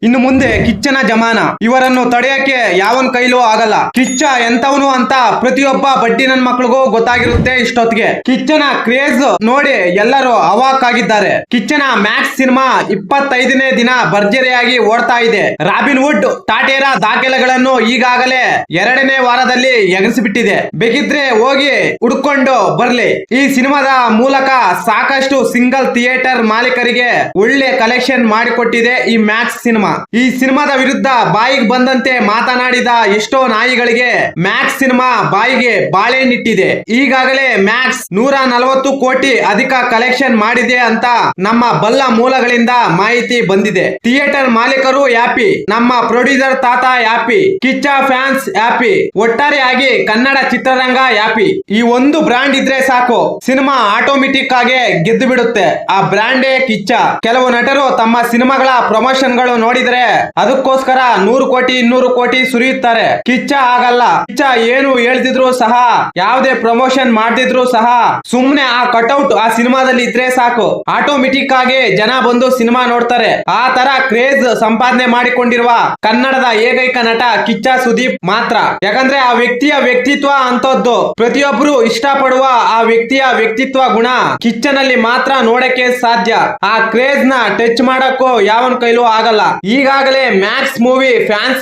ಇನ್ನು ಮುಂದೆ ಕಿಚ್ಚನ ಜಮಾನ. ಇವರನ್ನು ತಡೆಯಕ್ಕೆ ಯಾವನ್ ಕೈಲೂ ಆಗಲ್ಲ. ಕಿಚ್ಚ ಎಂತವನು ಅಂತ ಪ್ರತಿಯೊಬ್ಬ ಬಡ್ಡಿ ನನ್ ಮಕ್ಳಿಗೂ ಗೊತ್ತಾಗಿರುತ್ತೆ ಇಷ್ಟೊತ್ತಿಗೆ. ಕಿಚ್ಚನ ಕ್ರೇಜ್ ನೋಡಿ ಎಲ್ಲರೂ ಅವಾಕ್ ಆಗಿದ್ದಾರೆ. ಕಿಚ್ಚನ ಮ್ಯಾಕ್ಸ್ ಸಿನಿಮಾ 25ನೇ ದಿನ ಭರ್ಜರಿಯಾಗಿ ಓಡ್ತಾ ಇದೆ. ರಾಬಿನ್ ವುಡ್ ಟಾಟೇರಾ ದಾಖಲೆಗಳನ್ನು ಈಗಾಗಲೇ 2ನೇ ವಾರದಲ್ಲಿ ಎಗರಿಸಿಬಿಟ್ಟಿದೆ. ಬೇಕಿದ್ರೆ ಹೋಗಿ ಹುಡ್ಕೊಂಡು ಬರ್ಲಿ. ಈ ಸಿನಿಮಾದ ಮೂಲಕ ಸಾಕಷ್ಟು ಸಿಂಗಲ್ ಥಿಯೇಟರ್ ಮಾಲೀಕರಿಗೆ ಒಳ್ಳೆ ಕಲೆಕ್ಷನ್ ಮಾಡಿಕೊಟ್ಟಿದೆ ಈ ಮ್ಯಾಕ್ಸ್ ಸಿನಿಮಾ. ಈ ಸಿನಿಮಾದ ವಿರುದ್ಧ ಬಾಯಿಗೆ ಬಂದಂತೆ ಮಾತನಾಡಿದ ಎಷ್ಟೋ ನಾಯಿಗಳಿಗೆ ಮ್ಯಾಕ್ಸ್ ಸಿನಿಮಾ ಬಾಯಿಗೆ ಬಾಳೆಹಣ್ಣಿಟ್ಟಿದೆ. ಈಗಾಗಲೇ ಮ್ಯಾಕ್ಸ್ 140 ಕೋಟಿ ಅಧಿಕ ಕಲೆಕ್ಷನ್ ಮಾಡಿದೆ ಅಂತ ನಮ್ಮ ಬಲ್ಲ ಮೂಲಗಳಿಂದ ಮಾಹಿತಿ ಬಂದಿದೆ. ಥಿಯೇಟರ್ ಮಾಲೀಕರು ಹ್ಯಾಪಿ, ನಮ್ಮ ಪ್ರೊಡ್ಯೂಸರ್ ತಾತ ಹ್ಯಾಪಿ, ಕಿಚ್ಚ ಫ್ಯಾನ್ಸ್ ಹ್ಯಾಪಿ, ಒಟ್ಟಾರೆಯಾಗಿ ಕನ್ನಡ ಚಿತ್ರರಂಗ ಹ್ಯಾಪಿ. ಈ ಒಂದು ಬ್ರಾಂಡ್ ಇದ್ರೆ ಸಾಕು, ಸಿನಿಮಾ ಆಟೋಮೆಟಿಕ್ ಆಗಿ ಗೆದ್ದು ಬಿಡುತ್ತೆ. ಆ ಬ್ರಾಂಡೇ ಕಿಚ್ಚ. ಕೆಲವು ನಟರು ತಮ್ಮ ಸಿನಿಮಾಗಳ ಪ್ರಮೋಷನ್ ಗಳು ನೋಡಿದ್ರೆ ಅದಕ್ಕೋಸ್ಕರ 100 ಕೋಟಿ 200 ಕೋಟಿ ಸುರಿಯುತ್ತಾರೆ. ಕಿಚ್ಚ ಆಗಲ್ಲ. ಕಿಚ್ಚ ಏನು ಹೇಳ್ತಿದ್ರು ಸಹ, ಯಾವುದೇ ಪ್ರಮೋಷನ್ ಮಾಡ್ತಿದ್ರು ಸಹ ಸುಮ್ನೆ ಆ ಕಟ್ಔಟ್ ಆ ಸಿನಿಮಾದಲ್ಲಿ ಇದ್ರೆ ಸಾಕು, ಆಟೋಮೆಟಿಕ್ ಆಗಿ ಜನ ಬಂದು ಸಿನಿಮಾ ನೋಡ್ತಾರೆ. ಆ ತರ ಕ್ರೇಜ್ ಸಂಪಾದನೆ ಮಾಡಿಕೊಂಡಿರುವ ಕನ್ನಡದ ಏಕೈಕ ನಟ ಕಿಚ್ಚ ಸುದೀಪ್ ಮಾತ್ರ. ಯಾಕಂದ್ರೆ ಆ ವ್ಯಕ್ತಿಯ ವ್ಯಕ್ತಿತ್ವ ಅಂತದ್ದು. ಪ್ರತಿಯೊಬ್ಬರು ಇಷ್ಟಪಡುವ ಆ ವ್ಯಕ್ತಿಯ ವ್ಯಕ್ತಿತ್ವ ಗುಣ ಕಿಚ್ಚನಲ್ಲಿ ಮಾತ್ರ ನೋಡಕ್ಕೆ ಸಾಧ್ಯ. ಆ ಕ್ರೇಜ್ ನ ಟಚ್ ಮಾಡಕ್ಕೂ ಯಾವನ್ ಕೈಲೂ ಆಗಲ್ಲ. ಈಗಾಗಲೇ ಮ್ಯಾಕ್ಸ್ ಮೂವಿ ಫ್ಯಾನ್ಸ್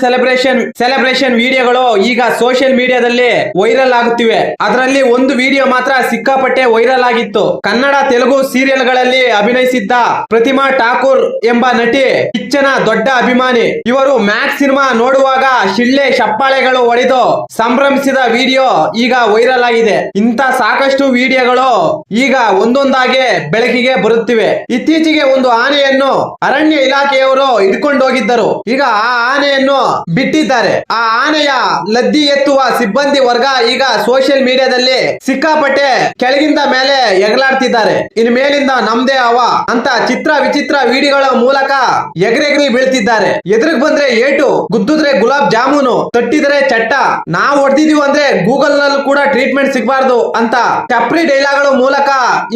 ಸೆಲೆಬ್ರೇಷನ್ ವಿಡಿಯೋಗಳು ಈಗ ಸೋಷಿಯಲ್ ಮೀಡಿಯಾದಲ್ಲಿ ವೈರಲ್ ಆಗುತ್ತಿವೆ. ಅದರಲ್ಲಿ ಒಂದು ವಿಡಿಯೋ ಮಾತ್ರ ಸಿಕ್ಕಾಪಟ್ಟೆ ವೈರಲ್ ಆಗಿತ್ತು. ಕನ್ನಡ ತೆಲುಗು ಸೀರಿಯಲ್ ಗಳಲ್ಲಿ ಅಭಿನಯಿಸಿದ್ದ ಪ್ರತಿಮಾ ಠಾಕೂರ್ ಎಂಬ ನಟಿ ಕಿಚ್ಚನ ದೊಡ್ಡ ಅಭಿಮಾನಿ. ಇವರು ಮ್ಯಾಕ್ಸ್ ಸಿನಿಮಾ ನೋಡುವಾಗ ಶಿಳ್ಳೆ ಚಪ್ಪಾಳೆಗಳು ಹೊಡೆದು ಸಂಭ್ರಮಿಸಿದ ವಿಡಿಯೋ ಈಗ ವೈರಲ್ ಆಗಿದೆ. ಇಂತ ಸಾಕಷ್ಟು ವಿಡಿಯೋಗಳು ಈಗ ಒಂದೊಂದಾಗಿ ಬೆಳಕಿಗೆ ಬರುತ್ತಿವೆ. ಇತ್ತೀಚೆಗೆ ಒಂದು ಆನೆಯನ್ನು ಅರಣ್ಯ ಇಲಾಖೆಯವರು ಹಿಡ್ಕೊಂಡು ಹೋಗಿದ್ದರು. ಈಗ ಆ ಆನೆಯನ್ನು ಬಿಟ್ಟಿದ್ದಾರೆ. ಆ ಆನೆಯ ಲದ್ದಿ ಎತ್ತುವ ಸಿಬ್ಬಂದಿ ವರ್ಗ ಈಗ ಸೋಷಿಯಲ್ ಮೀಡಿಯಾದಲ್ಲಿ ಸಿಕ್ಕಾಪಟ್ಟೆ ಕೆಳಗಿಂದ ಮೇಲೆ ಎಗಲಾಡ್ತಿದ್ದಾರೆ. ಇನ್ ಮೇಲಿಂದ ನಮ್ದೇ ಅವ ಅಂತ ಚಿತ್ರ ವಿಚಿತ್ರ ವಿಡಿಯೋಗಳ ಮೂಲಕ ಎಗರೆಗರಿ ಬೀಳ್ತಿದ್ದಾರೆ. ಎದುರಿಗೆ ಬಂದ್ರೆ ಏಟು, ಗುದ್ದಿದ್ರೆ ಗುಲಾಬ್ ಜಾಮೂನು, ತಟ್ಟಿದ್ರೆ ಚಟ್ಟ, ನಾವು ಹೊಡೆದಿದೀವಿ ಅಂದ್ರೆ ಗೂಗಲ್ ನಲ್ಲಿ ಕೂಡ ಟ್ರೀಟ್ಮೆಂಟ್ ಸಿಗಬಾರ್ದು ಅಂತ ಚಪ್ರಿ ಡೈಲಾಗ್ಗಳ ಮೂಲಕ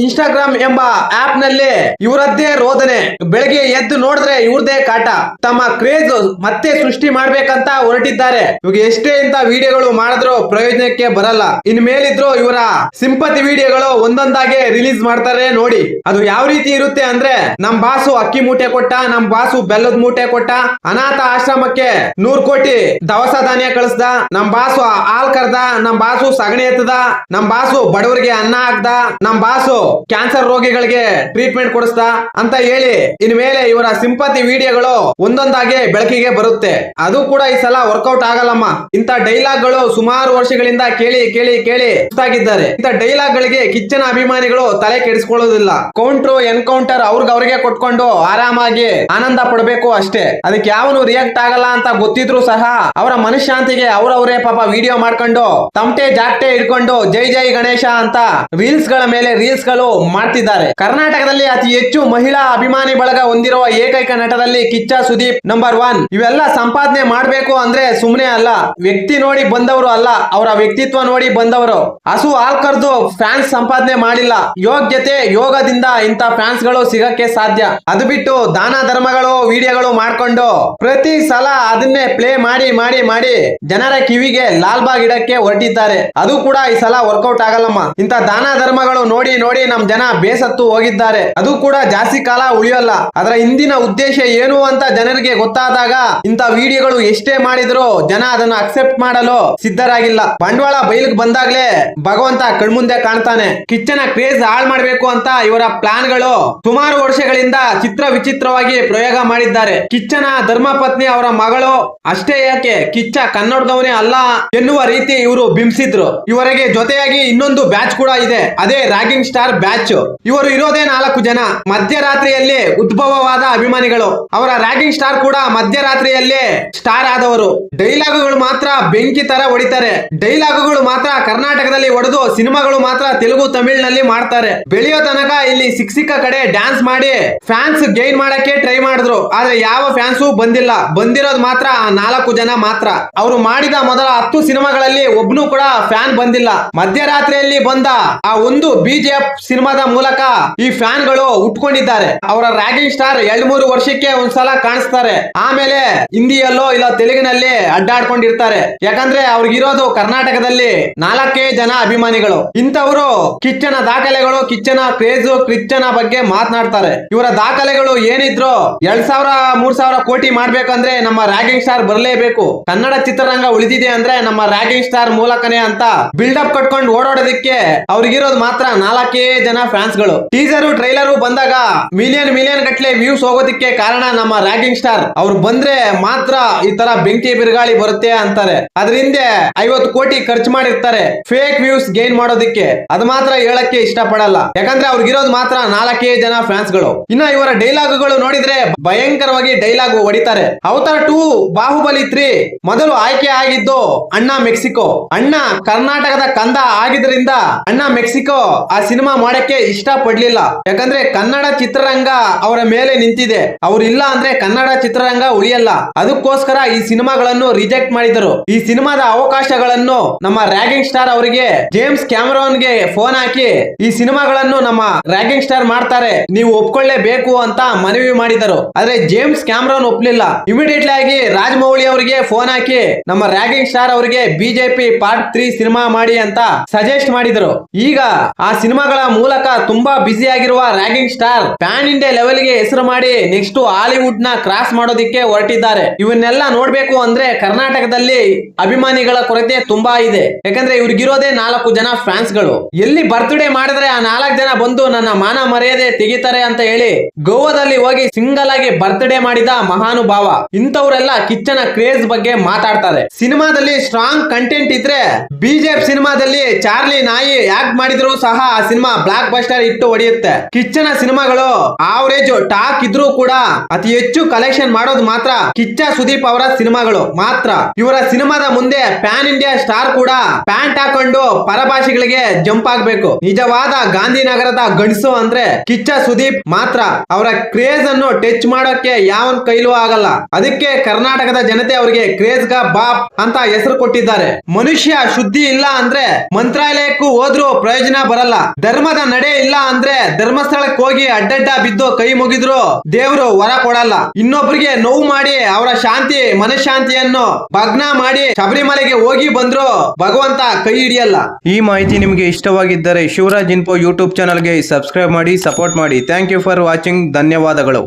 ಇನ್ಸ್ಟಾಗ್ರಾಮ್ ಎಂಬ ಆಪ್ ನಲ್ಲಿ ಇವರದ್ದೇ ರೋದನೆ. ಬೆಳಗ್ಗೆ ಎದ್ದು ನೋಡಿದ್ರೆ ಇವ್ರದೇ ಕಾಟ. ತಮ್ಮ ಕ್ರೇಜ್ ಮತ್ತೆ ಸೃಷ್ಟಿ ಮಾಡ್ಬೇಕಂತ ಹೊರಟಿದ್ದಾರೆ. ಇವಾಗ ಎಷ್ಟೇ ಇಂತ ವಿಡಿಯೋಗಳು ಮಾಡಿದ್ರು ಪ್ರಯೋಜನಕ್ಕೆ ಬರಲ್ಲ. ಇನ್ ಮೇಲಿದ್ರು ಇವರ ಸಿಂಪತಿ ವಿಡಿಯೋಗಳು ಒಂದೊಂದಾಗೆ ರಿಲೀಸ್ ಮಾಡ್ತಾರೆ ನೋಡಿ. ಅದು ಯಾವ ರೀತಿ ಇರುತ್ತೆ ಅಂದ್ರೆ, ನಮ್ ಬಾಸು ಅಕ್ಕಿ ಮೂಟೆ ಕೊಟ್ಟ, ನಮ್ ಬಾಸು ಬೆಲ್ಲದ ಮೂಟೆ ಕೊಟ್ಟ, ಅನಾಥ ಆಶ್ರಮಕ್ಕೆ 100 ಕೋಟಿ ದವಸ ಧಾನ್ಯ ಕಳಿಸ್ದ, ನಮ್ ಬಾಸು ಹಾಲ್ ಕರ್ದ, ನಮ್ ಬಾಸು ಸಗಣಿ ಎತ್ತದ, ನಮ್ ಬಾಸು ಬಡವರಿಗೆ ಅನ್ನ ಹಾಕ್ದ, ನಮ್ ಬಾಸು ಕ್ಯಾನ್ಸರ್ ರೋಗಿಗಳಿಗೆ ಟ್ರೀಟ್ಮೆಂಟ್ ಕೊಡಿಸ್ದ ಅಂತ ಹೇಳಿ ಇನ್ಮೇಲೆ ಇವರ ಸಿಂಪತಿ ವಿಡಿಯೋಗಳು ಒಂದೊಂದಾಗಿ ಬೆಳಕಿಗೆ ಬರುತ್ತೆ. ಅದು ಕೂಡ ಈ ಸಲ ವರ್ಕೌಟ್ ಆಗಲ್ಲಮ್ಮ. ಇಂತ ಡೈಲಾಗ್ ಗಳು ಸುಮಾರು ವರ್ಷಗಳಿಂದ ಕೇಳಿ ಕೇಳಿ ಕೇಳಿ ಸುಸ್ತಾಗಿದ್ದಾರೆ. ಇಂತ ಡೈಲಾಗ್ ಗಳಿಗೆ ಕಿಚ್ಚನ ಅಭಿಮಾನಿಗಳು ತಲೆ ಕೆಡಿಸ್ಕೊಳ್ಳೋದಿಲ್ಲ. ಕೌಂಟ್ರು ಎನ್ಕೌಂಟರ್ ಅವ್ರಿಗೆ ಕೊಟ್ಕೊಂಡು ಆರಾಮಾಗಿ ಆನಂದ ಪಡಬೇಕು ಅಷ್ಟೇ. ಅದಕ್ಕೆ ಯಾವನು ರಿಯಾಕ್ಟ್ ಆಗಲ್ಲ ಅಂತ ಗೊತ್ತಿದ್ರು ಸಹ ಅವರ ಮನಃಶಾಂತಿಗೆ ಅವರವರೇ ಪಾಪ ವಿಡಿಯೋ ಮಾಡ್ಕೊಂಡು ತಮಟೆ ಜಾಕ್ಟೆ ಇಟ್ಕೊಂಡು ಜೈ ಜೈ ಗಣೇಶ ಅಂತ ರೀಲ್ಸ್ ಗಳ ಮೇಲೆ ರೀಲ್ಸ್ ಗಳು ಮಾಡ್ತಿದ್ದಾರೆ. ಕರ್ನಾಟಕದಲ್ಲಿ ಅತಿ ಹೆಚ್ಚು ಮಹಿಳಾ ಅಭಿಮಾನಿ ಬಳಗ ಹೊಂದಿರುವ ಏಕೈಕ ನಟದಲ್ಲಿ ಕಿಚ್ಚ ಸುದೀಪ್ ನಂಬರ್ 1. ಇವೆಲ್ಲ ಸಂಪಾದನೆ ಮಾಡ್ಬೇಕು ಅಂದ್ರೆ ಸುಮ್ನೆ ಅಲ್ಲ, ವ್ಯಕ್ತಿ ನೋಡಿ ಬಂದವರು ಅಲ್ಲ, ಅವರ ವ್ಯಕ್ತಿತ್ವ ನೋಡಿ ಬಂದವರು. ಹಸು ಹಾಲ್ ಕರ್ದು ಫ್ಯಾನ್ಸ್ ಸಂಪಾದನೆ ಮಾಡಿಲ್ಲ. ಯೋಗ್ಯತೆ ಯೋಗದಿಂದ ಇಂತ ಫ್ಯಾನ್ಸ್ ಗಳು ಸಿಗಕ್ಕೆ ಸಾಧ್ಯ. ಅದು ಬಿಟ್ಟು ದಾನ ಧರ್ಮಗಳು ವಿಡಿಯೋಗಳು ಮಾಡ್ಕೊಂಡು ಪ್ರತಿ ಸಲ ಅದನ್ನೇ ಪ್ಲೇ ಮಾಡಿ ಮಾಡಿ ಮಾಡಿ ಜನರ ಕಿವಿಗೆ ಲಾಲ್ ಬಾಗ್ ಇಡಕ್ಕೆ ಹೊರಟಿದ್ದಾರೆ. ಅದು ಕೂಡ ಈ ಸಲ ವರ್ಕೌಟ್ ಆಗಲ್ಲಮ್ಮ. ಇಂತ ದಾನ ಧರ್ಮಗಳು ನೋಡಿ ನೋಡಿ ನಮ್ ಜನ ಬೇಸತ್ತು ಹೋಗಿದ್ದಾರೆ. ಅದು ಕೂಡ ಜಾಸ್ತಿ ಕಾಲ ಉಳಿಯೋಲ್ಲ. ಅದರ ಹಿಂದಿನ ಉದ್ದೇಶ ಏನು ಅಂತ ಜನರಿಗೆ ಗೊತ್ತಾದಾಗ ಇಂತ ವಿಡಿಯೋಗಳು ಎಷ್ಟೇ ಮಾಡಿದ್ರು ಜನ ಅದನ್ನು ಅಕ್ಸೆಪ್ಟ್ ಮಾಡಲು ಸಿದ್ಧರಾಗಿಲ್ಲ. ಬಂಡವಾಳ ಬಯಲಿಗೆ ಬಂದಾಗ್ಲೇ ಭಗವಂತ ಕಣ್ಮುಂದೆ ಕಾಣ್ತಾನೆ. ಕಿಚ್ಚನ ಕ್ರೇಜ್ ಹಾಳ್ ಮಾಡ್ಬೇಕು ಅಂತ ಇವರ ಪ್ಲಾನ್ ಗಳು ಸುಮಾರು ವರ್ಷಗಳಿಂದ ಚಿತ್ರ ವಿಚಿತ್ರವಾಗಿ ಪ್ರಯೋಗ ಮಾಡಿದ್ದಾರೆ. ಕಿಚ್ಚನ ಧರ್ಮಪತ್ನಿ ಅವರ ಮಗಳು ಅಷ್ಟೇ ಯಾಕೆ ಕಿಚ್ಚ ಕನ್ನಡದವನೇ ಅಲ್ಲ ಎನ್ನುವ ರೀತಿ ಇವರು ಬಿಂಬಿಸಿದ್ರು. ಇವರಿಗೆ ಜೊತೆಯಾಗಿ ಇನ್ನೊಂದು ಬ್ಯಾಚ್ ಕೂಡ ಇದೆ, ಅದೇ ರಾಗಿಂಗ್ ಸ್ಟಾರ್ ಬ್ಯಾಚ್. ಇವರು ಇರೋದೇ 4 ಜನ. ಮಧ್ಯರಾತ್ರಿಯಲ್ಲಿ ಉದ್ಭವವಾದ ಅಭಿಮಾನಿಗಳು. ಅವರ ರಾಗಿಂಗ್ ಸ್ಟಾರ್ ಕೂಡ ಮಧ್ಯರಾತ್ರಿಯಲ್ಲೇ ಸ್ಟಾರ್ ಆದವರು. ಡೈಲಾಗುಗಳು ಮಾತ್ರ ಬೆಂಕಿ ತರ ಹೊಡಿತಾರೆ. ಡೈಲಾಗುಗಳು ಮಾತ್ರ ಕರ್ನಾಟಕದಲ್ಲಿ ಹೊಡೆದು ಸಿನಿಮಾಗಳು ಮಾತ್ರ ತೆಲುಗು ತಮಿಳಿನಲ್ಲಿ ಮಾಡ್ತಾರೆ. ಬೆಳೆಯೋ ತನಕ ಇಲ್ಲಿ ಸಿಕ್ಕ ಕಡೆ ಡ್ಯಾನ್ಸ್ ಮಾಡಿ ಫ್ಯಾನ್ಸ್ ಗೈನ್ ಮಾಡಕ್ಕೆ ಟ್ರೈ ಮಾಡಿದ್ರು. ಆದ್ರೆ ಯಾವ ಫ್ಯಾನ್ಸು ಬಂದಿಲ್ಲ. ಬಂದಿರೋದು ಮಾತ್ರ 4 ಜನ ಮಾತ್ರ. ಅವರು ಮಾಡಿದ ಮೊದಲ 10 ಸಿನಿಮಾಗಳಲ್ಲಿ ಒಬ್ನು ಕೂಡ ಫ್ಯಾನ್ ಬಂದಿಲ್ಲ. ಮಧ್ಯರಾತ್ರಿಯಲ್ಲಿ ಬಂದ ಆ ಒಂದು ಬಿಜೆಎಫ್ ಸಿನಿಮಾದ ಮೂಲಕ ಈ ಫ್ಯಾನ್ ಗಳು ಉಟ್ಕೊಂಡಿದ್ದಾರೆ. ಅವರ ರಾಗಿಂಗ್ ಸ್ಟಾರ್ 2-3 ವರ್ಷಕ್ಕೆ ಒಂದ್ಸಲ ಕಾಣಿಸ್ತಾರೆ. ಆಮೇಲೆ ಹಿಂದಿಯಲ್ಲೋ ಇಲ್ಲ ತೆಲುಗಿನಲ್ಲಿ ಅಡ್ಡಾಡ್ಕೊಂಡಿರ್ತಾರೆ. ಯಾಕಂದ್ರೆ ಅವ್ರಿಗಿರೋದು ಕರ್ನಾಟಕದಲ್ಲಿ 4 ಜನ ಅಭಿಮಾನಿಗಳು. ಇಂಥವರು ಕಿಚ್ಚನ ದಾಖಲೆಗಳು, ಕಿಚ್ಚನ ಕ್ರೇಜ್, ಕಿಚ್ಚನ ಬಗ್ಗೆ ಮಾತನಾಡ್ತಾರೆ. ಇವರ ದಾಖಲೆಗಳು ಏನಿದ್ರು 2,000-3,000 ಕೋಟಿ ಮಾಡ್ಬೇಕಂದ್ರೆ ನಮ್ಮ ರ್ಯಾಗಿಂಗ್ ಸ್ಟಾರ್ ಬರಲೇಬೇಕು. ಕನ್ನಡ ಚಿತ್ರರಂಗ ಉಳಿದಿದೆ ಅಂದ್ರೆ ನಮ್ಮ ರ್ಯಾಗಿಂಗ್ ಸ್ಟಾರ್ ಮೂಲಕನೇ ಅಂತ ಬಿಲ್ಡಪ್ ಕಟ್ಕೊಂಡು ಓಡೋಡೋದಕ್ಕೆ ಅವ್ರಿಗಿರೋದು ಮಾತ್ರ 4 ಜನ ಫ್ಯಾನ್ಸ್ ಗಳು. ಟೀಸರು ಟ್ರೈಲರು ಬಂದಾಗ ಮಿಲಿಯನ್ ಗಟ್ಲೆ ವ್ಯೂಸ್ ಹೋಗೋದಕ್ಕೆ ಕಾರಣ ನಮ್ಮ ರ್ಯಾಗಿಂಗ್ ಸ್ಟಾರ್. ಅವ್ರು ಬಂದ್ರೆ ಮಾತ್ರ ಈ ತರ ಬೆಂಕಿ ಬಿರುಗಾಳಿ ಬರುತ್ತೆ ಅಂತಾರೆ. ಅದ್ರ ಹಿಂದೆ 50 ಕೋಟಿ ಖರ್ಚು ಮಾಡಿರ್ತಾರೆ ಫೇಕ್ ವ್ಯೂಸ್ ಗೇನ್ ಮಾಡೋದಕ್ಕೆ. ಅದು ಮಾತ್ರ ಹೇಳಕ್ಕೆ ಇಷ್ಟಪಡಲ್ಲ, ಯಾಕಂದ್ರೆ ಅವ್ರಿಗಿರೋದು ಮಾತ್ರ 4 ಜನ ಫ್ಯಾನ್ಸ್ ಗಳು. ಇನ್ನ ಇವರ ಡೈಲಾಗ್ಗಳು ನೋಡಿದ್ರೆ ಭಯಂಕರವಾಗಿ ಡೈಲಾಗ್ ಹೊಡಿತಾರೆ. ಅವತಾರ್ 2, ಬಾಹುಬಲಿ 3 ಮೊದಲು ಆಯ್ಕೆ ಆಗಿದ್ದು ಅಣ್ಣ ಮೆಕ್ಸಿಕೋ. ಅಣ್ಣ ಕರ್ನಾಟಕದ ಕಂದ ಆಗಿದ್ರಿಂದ ಅಣ್ಣ ಮೆಕ್ಸಿಕೋ ಆ ಸಿನಿಮಾ ಮಾಡಕ್ಕೆ ಇಷ್ಟ ಪಡ್ಲಿಲ್ಲ. ಯಾಕಂದ್ರೆ ಕನ್ನಡ ಚಿತ್ರರಂಗ ಅವರ ಮೇಲೆ ನಿಂತಿದೆ. ಅವ್ರು ಇಲ್ಲ ಅಂದ್ರೆ ಕನ್ನಡ ಚಿತ್ರರಂಗ ಉಳಿಯಲ್ಲ. ಅದಕ್ಕೋಸ್ಕರ ಈ ಸಿನಿಮಾಗಳನ್ನು ರಿಜೆಕ್ಟ್ ಮಾಡಿದರು. ಈ ಸಿನಿಮಾದ ಅವಕಾಶಗಳನ್ನು ನಮ್ಮ ರ್ಯಾಗಿಂಗ್ ಸ್ಟಾರ್ ಅವರಿಗೆ ಜೇಮ್ಸ್ ಕ್ಯಾಮರಾನ್ಗೆ ಫೋನ್ ಹಾಕಿ ಈ ಸಿನಿಮಾಗಳನ್ನು ನಮ್ಮ ರ್ಯಾಗಿಂಗ್ ಸ್ಟಾರ್ ಮಾಡ್ತಾರೆ, ನೀವು ಒಪ್ಕೊಳ್ಳೇಬೇಕು ಅಂತ ಮನವಿ ಮಾಡಿದರು. ಆದ್ರೆ ಜೇಮ್ಸ್ ಕ್ಯಾಮರಾನ್ ಒಪ್ಲಿಲ್ಲ. ಇಮಿಡಿಯೇಟ್ಲಿ ಆಗಿ ರಾಜಮೌಳಿ ಅವರಿಗೆ ಫೋನ್ ಹಾಕಿ ನಮ್ಮ ರ್ಯಾಗಿಂಗ್ ಸ್ಟಾರ್ ಅವರಿಗೆ ಬಿಜೆಪಿ ಪಾರ್ಟ್ 3 ಸಿನಿಮಾ ಮಾಡಿ ಅಂತ ಸಜೆಸ್ಟ್ ಮಾಡಿದರು. ಈಗ ಆ ಸಿನಿಮಾಗಳ ಮೂಲಕ ತುಂಬಾ ಬ್ಯುಸಿ ಆಗಿರುವ ragging star PAN India level ಗೆ ಹೆಸರು ಮಾಡಿ ನೆಕ್ಸ್ಟ್ ಹಾಲಿವುಡ್ ನ ಕ್ರಾಸ್ ಮಾಡೋದಿಕ್ಕೆ ಹೊರಟಿದ್ದಾರೆ. ಇವನ್ನೆಲ್ಲ ನೋಡ್ಬೇಕು ಅಂದ್ರೆ ಕರ್ನಾಟಕದಲ್ಲಿ ಅಭಿಮಾನಿಗಳ ಕೊರತೆ ತುಂಬಾ ಇದೆ. ಯಾಕಂದ್ರೆ ಇವ್ರಿಗಿರೋದೇ 4 ಜನ ಫ್ಯಾನ್ಸ್ ಗಳು. ಎಲ್ಲಿ ಬರ್ತ್ಡೇ ಮಾಡಿದ್ರೆ ಆ 4 ಜನ ಬಂದು ನನ್ನ ಮಾನ ಮರ್ಯಾದೆ ತೆಗಿತಾರೆ ಅಂತ ಹೇಳಿ ಗೋವಾದಲ್ಲಿ ಹೋಗಿ ಸಿಂಗಲ್ ಆಗಿ ಬರ್ತ್ಡೇ ಮಾಡಿದ ಮಹಾನುಭಾವ. ಇಂಥವರೆಲ್ಲ ಕಿಚ್ಚನ ಕ್ರೇಜ್ ಬಗ್ಗೆ ಮಾತಾಡ್ತಾರೆ. ಸಿನಿಮಾದಲ್ಲಿ ಸ್ಟ್ರಾಂಗ್ ಕಂಟೆಂಟ್ ಇದ್ರೆ ಬಿಜೆಪಿ ಸಿನಿಮಾದಲ್ಲಿ ಚಾರ್ಲಿ ನಾಯಿ ಯಾಕೆ ಮಾಡಿದ್ರು ಸಹ ಆ ಸಿನಿಮಾ ಬ್ಲಾಕ್ ಬಸ್ಟರ್ ಇಟ್ಟು ಹೊಡೆಯುತ್ತೆ. ಕಿಚ್ಚನ ಸಿನಿಮಾಗಳು ಆವರೇಜ್ ಟಾಕ್ ಇದ್ರೂ ಕೂಡ ಅತಿ ಹೆಚ್ಚು ಕಲೆಕ್ಷನ್ ಮಾಡೋದು ಮಾತ್ರ ಕಿಚ್ಚ ಸುದೀಪ್ ಅವರ ಸಿನಿಮಾಗಳು ಮಾತ್ರ. ಇವರ ಸಿನಿಮಾದ ಮುಂದೆ ಪ್ಯಾನ್ ಇಂಡಿಯಾ ಸ್ಟಾರ್ ಕೂಡ ಪ್ಯಾಂಟ್ ಹಾಕೊಂಡು ಪರಭಾಷೆಗಳಿಗೆ ಜಂಪ್ ಆಗ್ಬೇಕು. ನಿಜವಾದ ಗಾಂಧಿನಗರದ ಗಂಡಸು ಅಂದ್ರೆ ಕಿಚ್ಚ ಸುದೀಪ್ ಮಾತ್ರ. ಅವರ ಕ್ರೇಜ್ ಅನ್ನು ಟಚ್ ಮಾಡೋಕೆ ಯಾವನ್ ಕೈಲೂ ಆಗಲ್ಲ. ಅದಕ್ಕೆ ಕರ್ನಾಟಕದ ಜನತೆ ಅವರಿಗೆ ಕ್ರೇಜ್ ಗ ಬಾಪ್ ಅಂತ ಹೆಸರು ಕೊಟ್ಟಿದ್ದಾರೆ. ಮನುಷ್ಯ ಶುದ್ಧಿ ಇಲ್ಲ ಅಂದ್ರೆ ಮಂತ್ರಾಲಯಕ್ಕೂ ಹೋದ್ರೂ ಪ್ರಯೋಜನ ಬರಲ್ಲ. ಧರ್ಮದ ನಡೆ ಇಲ್ಲ ಅಂದ್ರೆ ಧರ್ಮಸ್ಥಳಕ್ಕೆ ಹೋಗಿ ಅಡ್ಡಡ್ಡ ಬಿದ್ದು ಕೈ ಮುಗಿದ್ರು ದೇವರು ವರ ಕೊಡಲ್ಲ. ಇನ್ನೊಬ್ಬರಿಗೆ ನೋವು ಮಾಡಿ ಅವರ ಶಾಂತಿ ಮನಃಶಾಂತಿಯನ್ನು ಭಗ್ನ ಮಾಡಿ ಶಬರಿಮಲೆಗೆ ಹೋಗಿ ಬಂದ್ರು ಭಗವಂತ ಕೈ ಹಿಡಿಯಲ್ಲ. ಈ ಮಾಹಿತಿ ನಿಮಗೆ ಇಷ್ಟವಾಗಿದ್ದರೆ ಶಿವರಾಜ್ ಇನ್ಫೋ ಯೂಟ್ಯೂಬ್ ಚಾನಲ್ಗೆ ಸಬ್ಸ್ಕ್ರೈಬ್ ಮಾಡಿ, ಸಪೋರ್ಟ್ ಮಾಡಿ. Thank you for watching. ಧನ್ಯವಾದಗಳು.